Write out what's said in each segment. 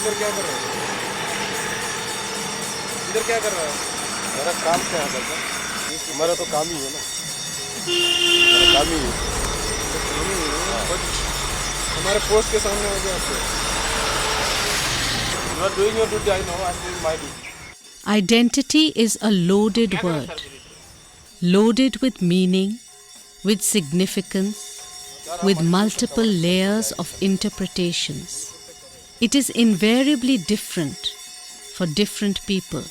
इधर क्या कर रहा है? इधर क्या कर रहा है? मेरा काम क्या है सर? हमारा तो काम ही है ना। हमारा काम ही है। हमारे पोस्ट के सामने हो गया आपको। You are doing your duty, I know. I am doing my duty. Identity is a loaded word, loaded with meaning, with significance, with multiple layers of interpretations. It is invariably different for different people,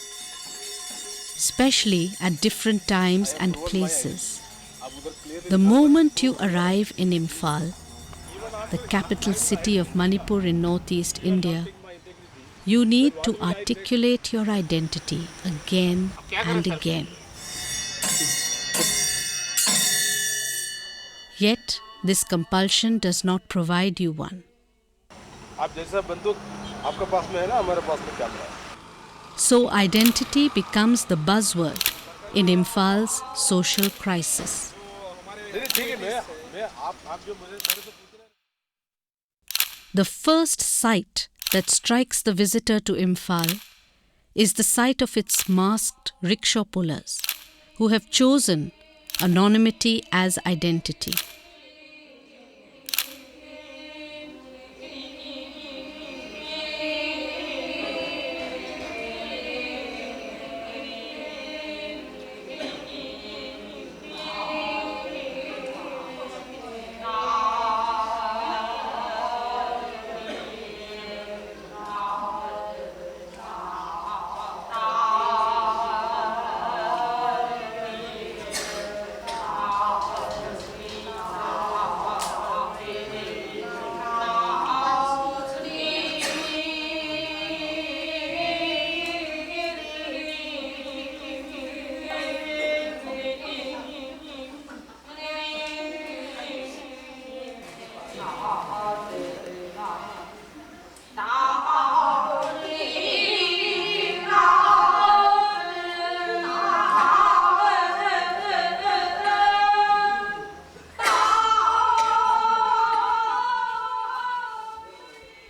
especially at different times and places. The moment you arrive in Imphal, the capital city of Manipur in northeast India, you need to articulate your identity again and again. Yet, this compulsion does not provide you one. आप जैसा बंदूक आपके पास में है ना, हमारे पास में camera है. So, identity becomes the buzzword in Imphal's social crisis. The first sight that strikes the visitor to Imphal is the sight of its masked rickshaw pullers, who have chosen anonymity as identity.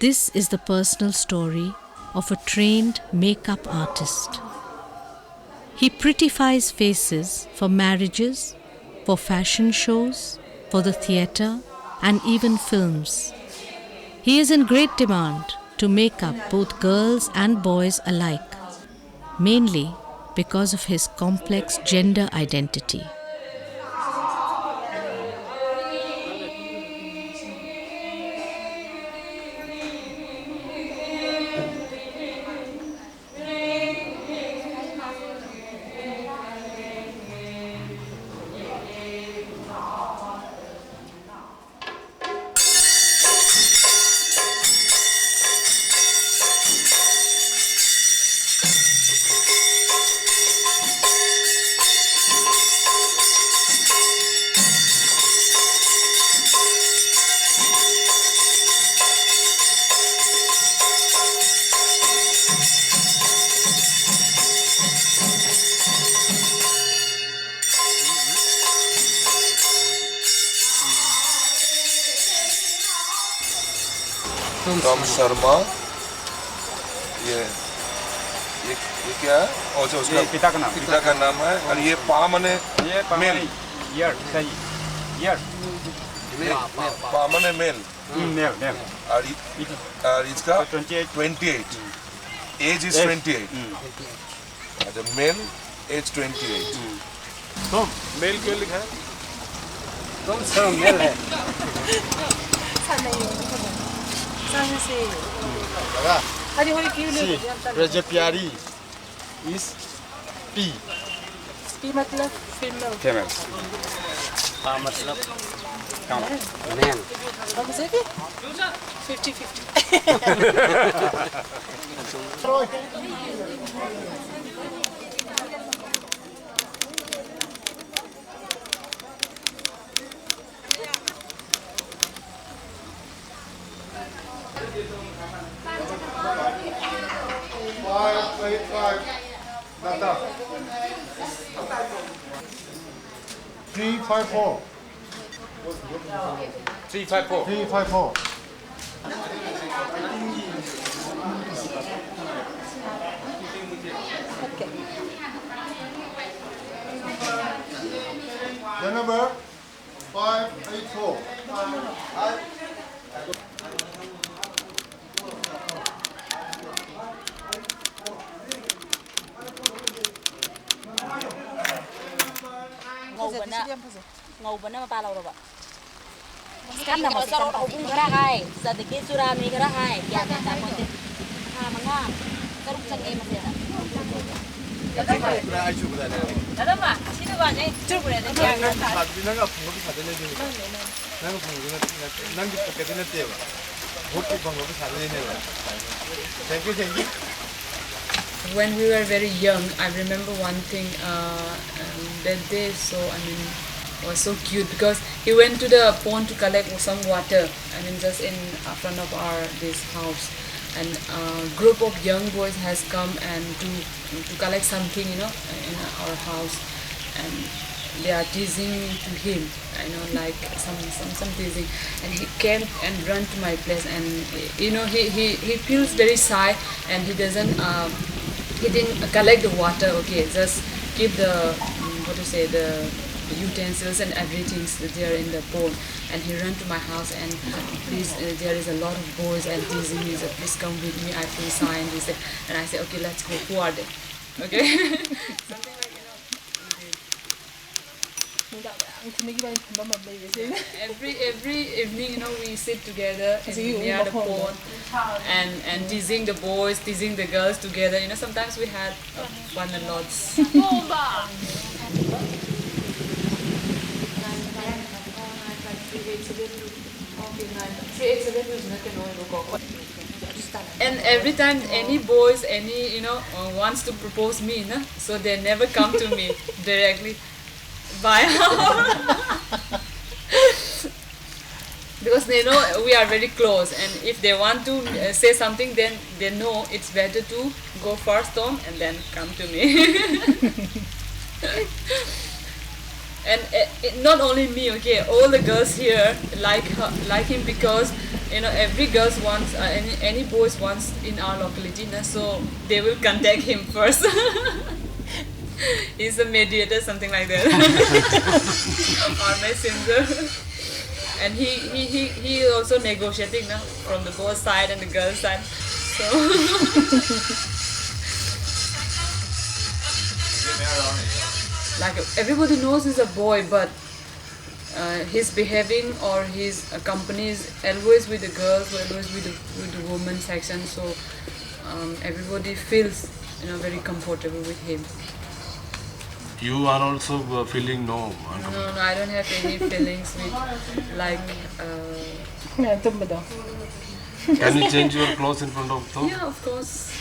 This is the personal story of a trained makeup artist. He prettifies faces for marriages, for fashion shows, for the theatre, and even films. He is in great demand to make up both girls and boys alike, mainly because of his complex gender identity. Tom Sharma, ये क्या है? और जो उसका पिता का नाम है. और ये पा मने मेल, ईयर सही, ईयर पा मने मेल, मेल और इसका 28, एज इज 28. अच्छा, मेल एज 28. तो मेल क्यों लिखा है? तुम सब मेल है. Rajapyari is P. P मतलब फीमेल. मतलब कम. man. हम से भी 50-50. Three five four. 354. 354. Okay. The number 584. ngầu bẩn ạ, ngầu bẩn mà ba lâu rồi ạ. Kan na mo sa ro bung gara hai, sa de ke sura mi gara hai, ya ta ta mo te. Ha manga, karuk sang e ma se. Ada ma, sino ba ne? Tur bure de ya. 나가 방법이 다 되네요. 나가 방법이 난게 똑같은 애때요. 복구 방법이 다 되네요. Thank you. When we were very young, I remember one thing that day. So it was so cute because he went to the pond to collect some water. Just in front of this house, and a group of young boys has come and to collect something, in our house, and they are teasing to him, like some teasing, and he came and run to my place, and he feels very shy, and he didn't collect the water. Okay, just keep the the utensils and everything there in the pond, and he ran to my house and please, there is a lot of boys and teasing me, so please come with me, I feel shy, and I said, okay, let's go. Who are they? Okay. Something like every evening, we sit together near the pond and teasing the boys, teasing the girls together. Sometimes we had fun a lot. And every time any boys, wants to propose me, so they never come to me directly. Bye. Because they know we are very close, and if they want to say something, then they know it's better to go first on and then come to me. And not only me, okay, all the girls here like him because every girl wants any boys wants in our locality, so they will contact him first. He's a mediator, something like that, or messenger. And he also negotiating from the boys side and the girls side. So. Like everybody knows he's a boy, but his behaving or his company is always with the girls, always with the women section. So everybody feels very comfortable with him. You are also feeling no. No, I don't have any feelings with Can you change your clothes in front of them? Yeah, of course.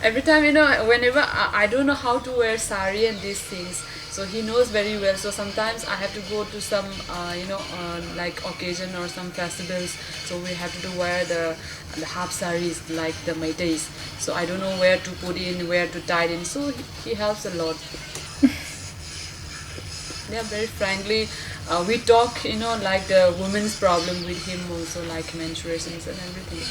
Every time, whenever I don't know how to wear sari and these things, so he knows very well. So sometimes I have to go to some, like occasion or some festivals. So we have to wear the half saris, like the maitais. So I don't know where to put in, where to tie in. So he helps a lot. They are very friendly. We talk, like the women's problem with him also, like menstruations and everything.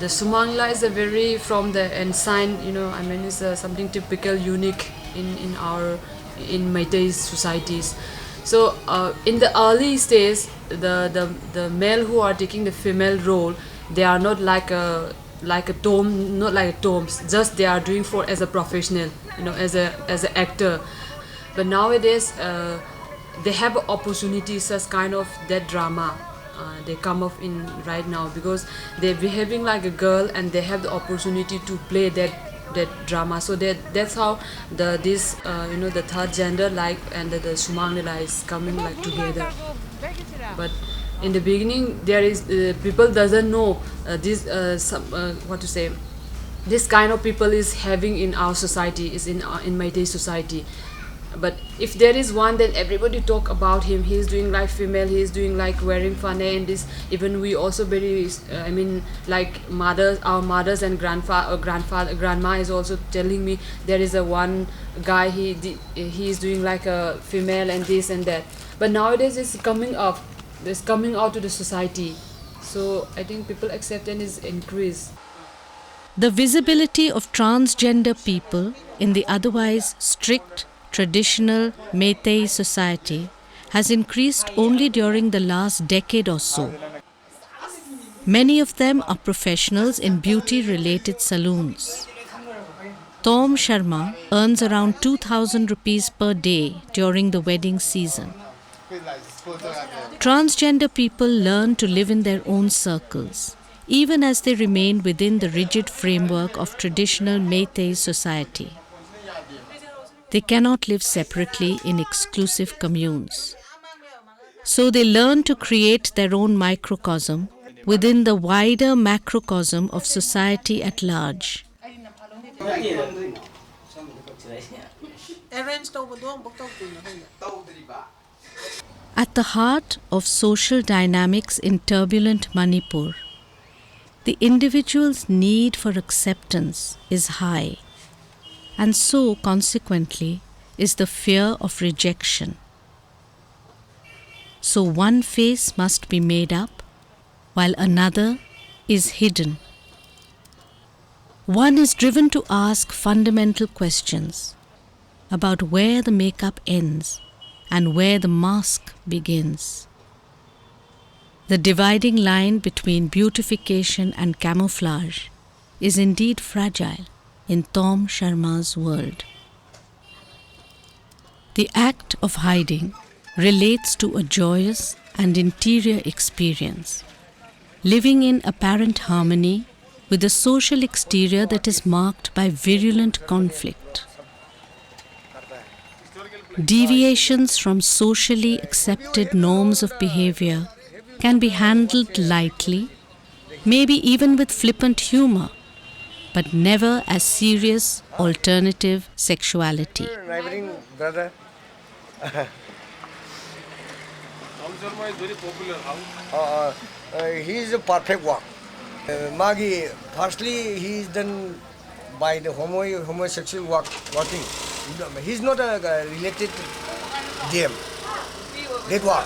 the Sumangla is a very from the ensign, I mean, it's something typical, unique in Meitei societies. So in the early stage, the male who are taking the female role, they are not like a tom, not like a toms. Just they are doing for as a professional, as an actor. But nowadays, they have opportunities as kind of that drama. They come up in right now because they're behaving like a girl and they have the opportunity to play that drama. So that's how the third gender and the Sumangla is coming together. But in the beginning, there is people doesn't know this this kind of people is having in our society, is in Meitei society. But if there is one, then everybody talk about him. He is doing like female. He is doing like wearing fanny and this. Even we also very, like mothers, our mothers and grandma is also telling me there is a one guy he is doing like a female and this and that. But nowadays it's coming up. It's coming out to the society. So I think people acceptance is increased. The visibility of transgender people in the otherwise strict traditional Meitei society has increased only during the last decade or so. Many of them are professionals in beauty-related salons. Tom Sharma earns around 2,000 rupees per day during the wedding season. Transgender people learn to live in their own circles, even as they remain within the rigid framework of traditional Meitei society. They cannot live separately in exclusive communes. So they learn to create their own microcosm within the wider macrocosm of society at large. At the heart of social dynamics in turbulent Manipur, the individual's need for acceptance is high, and so consequently is the fear of rejection. So one face must be made up while another is hidden. One is driven to ask fundamental questions about where the makeup ends and where the mask begins. The dividing line between beautification and camouflage is indeed fragile in Tom Sharma's world. The act of hiding relates to a joyous and interior experience, living in apparent harmony with a social exterior that is marked by virulent conflict. Deviations from socially accepted norms of behavior can be handled lightly, maybe even with flippant humor, but never as serious alternative sexuality. Neighboring brother. Tom Sharma is very popular. How? He is a perfect one. Magi, firstly, he is done by the homosexual working. He is not related to them. That one.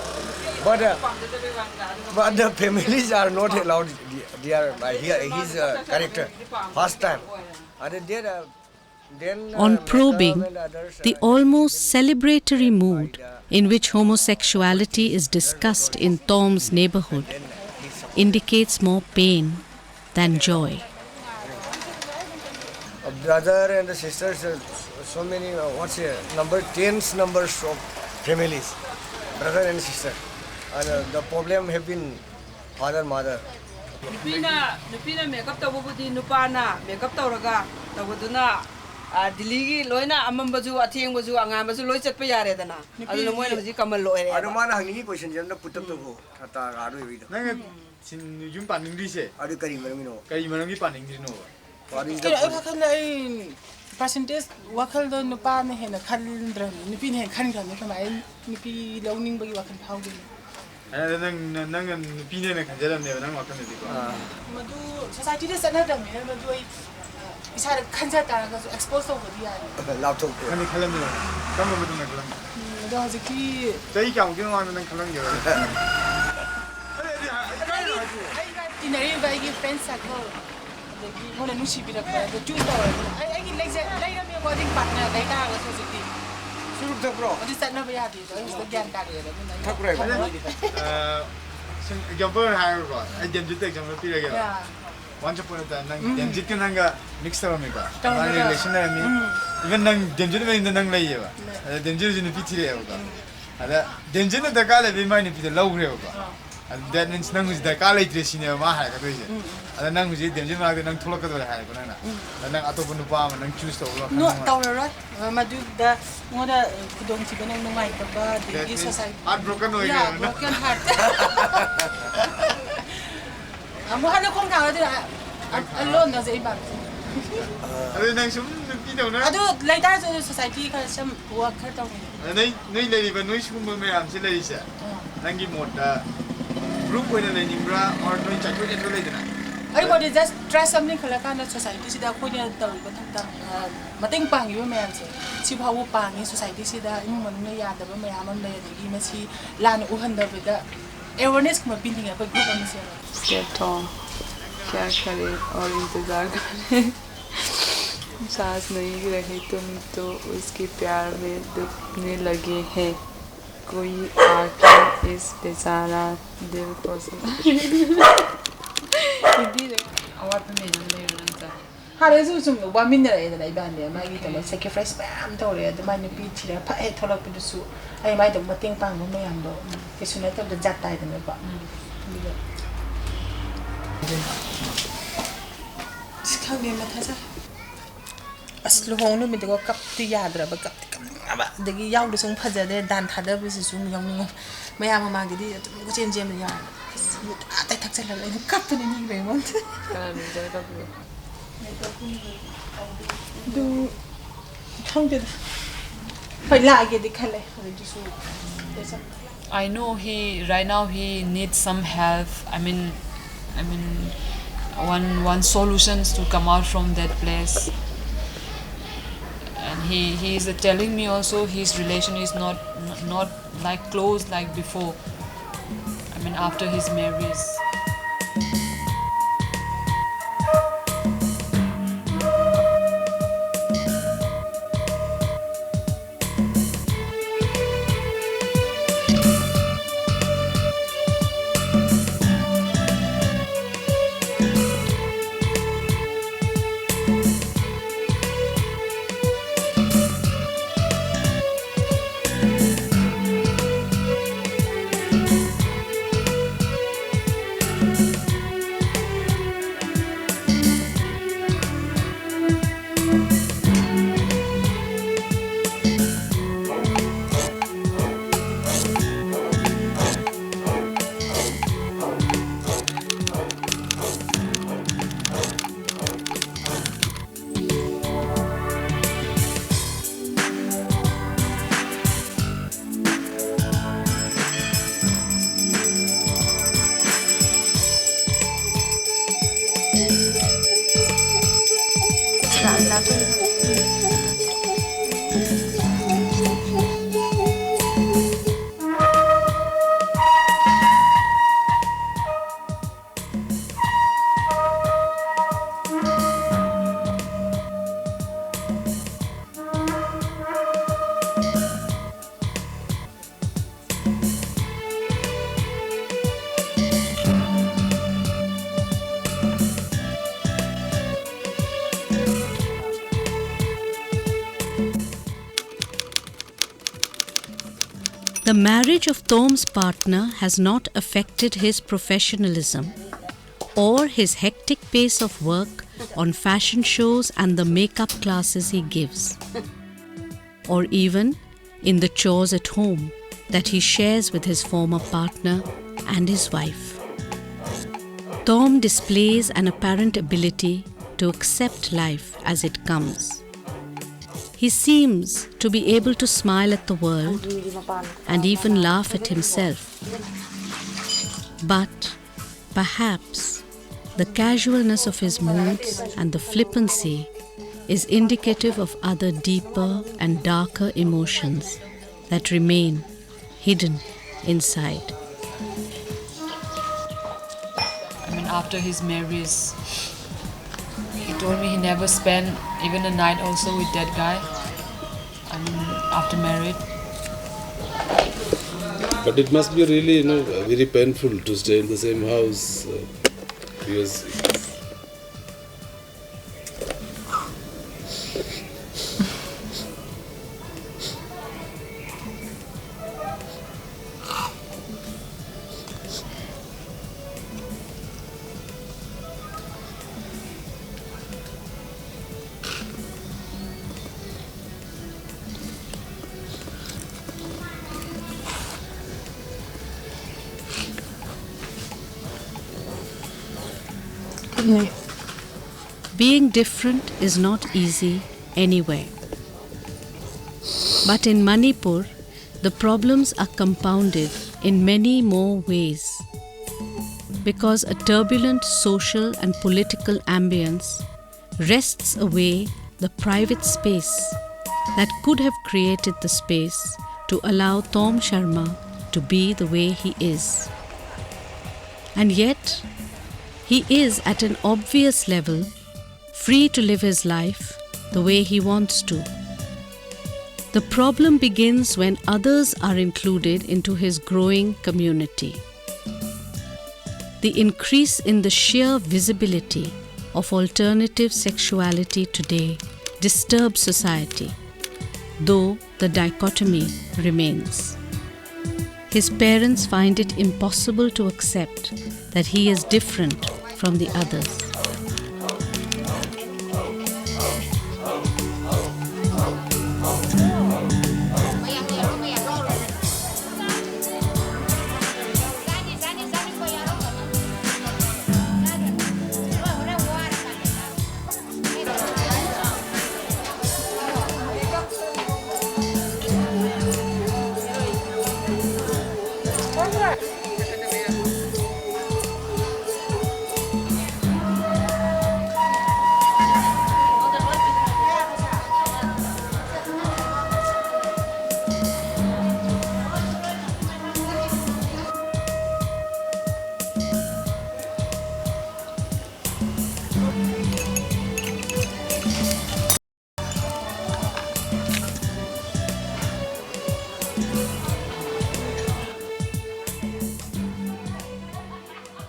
But the families are not allowed there by his character. First time. On probing, the almost celebratory mood in which homosexuality is discussed in Tom's neighborhood indicates more pain than joy. A brother and the sisters, so many, tens numbers of families, brother and sister. And the problem have been father, mother. Nupina makeup tawbudi nupana makeup tawraga tawduna diligi loina amambaju athiengbazu angambaju loi chatpa yare dana aduna moina hoji kamal loire Adu mana hangi question janda putam to go ata adu evida nang sin yum paningri se adu kari marmino paningri no what is the the point percentage wakal do nupa ne hena khalindra nupi ne khangra ne kamai nupi lowning bagi wakal phawdi nang pine ne khanjaram ne nang wakam ne ko madu society de sana da me madu ai isa khanja ta ga expose to bodi ya laptop khani khalam ne kam ma du na khalam da hajiki tai kyang kyang wa nang khalam yo in a very friend circle ꯑꯩꯉꯣꯟꯗ ꯅꯨꯡꯁꯤꯕꯤꯔꯛꯄ ꯑꯗꯣ choose ꯇꯧꯔꯦ ꯑꯩꯒꯤ ꯂꯩꯔꯝꯃꯦ coding partner ꯂꯩ ꯇꯥꯔꯒꯁꯨ ꯍꯧꯖꯤꯛꯇꯤ ꯆꯨꯔꯨꯞ ꯊꯛꯄ꯭ꯔꯣ ꯑꯗꯨ ꯆꯠꯅꯕ ꯌꯥꯗꯦꯗꯣ ꯑꯩ ꯍꯧꯖꯤꯛꯇ ꯒ꯭ꯌꯥꯟ ꯇꯥꯔꯛꯑꯦꯕ ꯑꯗꯨꯅ ꯊꯛꯄ꯭ꯔꯣ example 하고 I demjit example 필요해요. Once upon a time nang demjit ka nang mix tawami ka. Nang relation na mi. Even nang demjit ba hindi nang lay ba. Demjit jinu pitire ba. Ada demjit na daka le bi mai ni pite law re ba. And that means nang us daka le tre sine ma ha ka toise. Ada nang us demjit ma nang tholak ka do ha ko na. Nang atop nu pa ma nang choose to ba. No tawra maduda ngoda kudong chiba nang nungai ka ba the society heartbroken hoy yeah broken heart amo halo kong ka adu alone na zai ba Ada nang sum pi do na. adu later so society ka some work ka taw Nei lady ba noi sum me am se lay sa. Nang gi mod da group hoy na lay nimbra or noi chat ko etro lay dina. everybody just try something khala kana society sida ko ne taw ba thakta mating pang yu me am se si phawu pang ni society sida im mon ne ya da ba me am le gi ma si lan u han da da awareness ko building up group am se Tom क्या करे और इंतज़ार करे सांस नहीं रही तुम तो उसके प्यार में डूबने लगे हैं कोई आके इस बेचारा दिल को सुना awat me nan le ran ta hare su sum ba min da da dai ban ne ma gi ta sacrifice ba am to le da ma ni pi chi da pha e tholak pi su ai mai da ma ting pang ma yam do ke su na ta da jat tai da ne ba sikang ne ma tha sa aslu hong no mi da ko kap ti ya dra ba kap ti kam ba da gi yaw da sung pha ja de dan tha da bi su sum yong ni ma ya ma gi di ko chen jem ya tai thak chal la kap ni ni be mon kana ni ja ka bu du không được phải lại cái đi khai lại rồi đi xuống I know right now he needs some help. I mean one solutions to come out from that place. And he is telling me also his relation is not like close like before. I mean after his marriage. The marriage of Tom's partner has not affected his professionalism or his hectic pace of work on fashion shows and the makeup classes he gives, or even in the chores at home that he shares with his former partner and his wife. Tom displays an apparent ability to accept life as it comes. He seems to be able to smile at the world and even laugh at himself. But perhaps the casualness of his moods and the flippancy is indicative of other deeper and darker emotions that remain hidden inside. I mean after his marriage told me he never spent even a night also with that guy. I mean, after married. But it must be really, very painful to stay in the same house because. Being different is not easy anywhere. But in Manipur, the problems are compounded in many more ways. Because a turbulent social and political ambience wrests away the private space that could have created the space to allow Tom Sharma to be the way he is. And yet, he is at an obvious level free to live his life the way he wants to. The problem begins when others are included into his growing community. The increase in the sheer visibility of alternative sexuality today disturbs society, though the dichotomy remains. His parents find it impossible to accept that he is different from the others.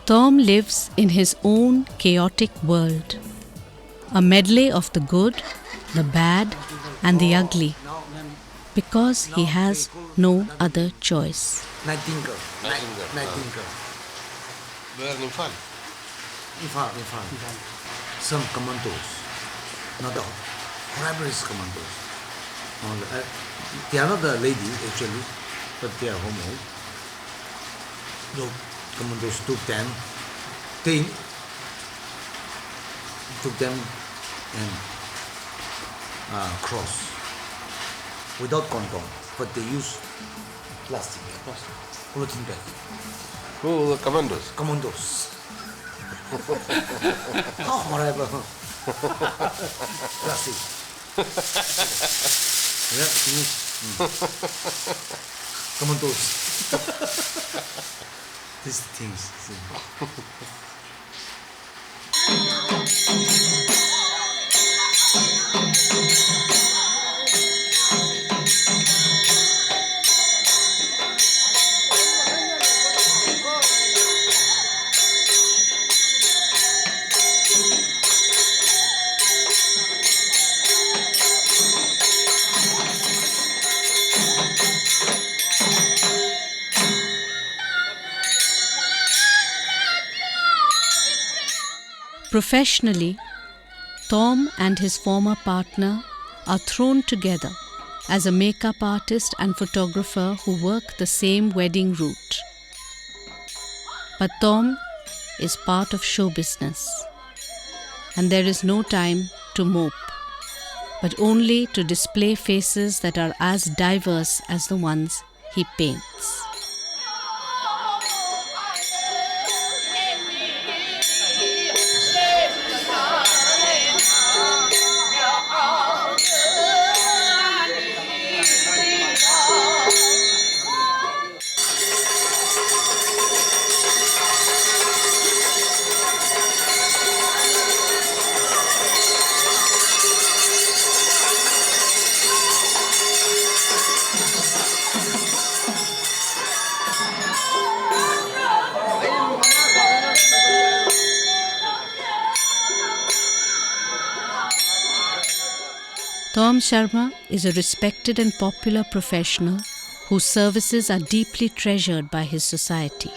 Tom lives in his own chaotic world, a medley of the good, the bad, and the ugly, because he has no other choice. Nightingale. Where in Imphal? Imphal. Some commandos. Not all. Horrible commandos. They are not the lady actually, but they are homo. Look. Commandos took them and cross without condom, but they use plastic polythene bag. Who the commandos? Commandos. How horrible! Plastic. Yeah, commandos. These things. Professionally, Tom and his former partner are thrown together as a makeup artist and photographer who work the same wedding route. But Tom is part of show business, and there is no time to mope, but only to display faces that are as diverse as the ones he paints. Tom Sharma is a respected and popular professional whose services are deeply treasured by his society.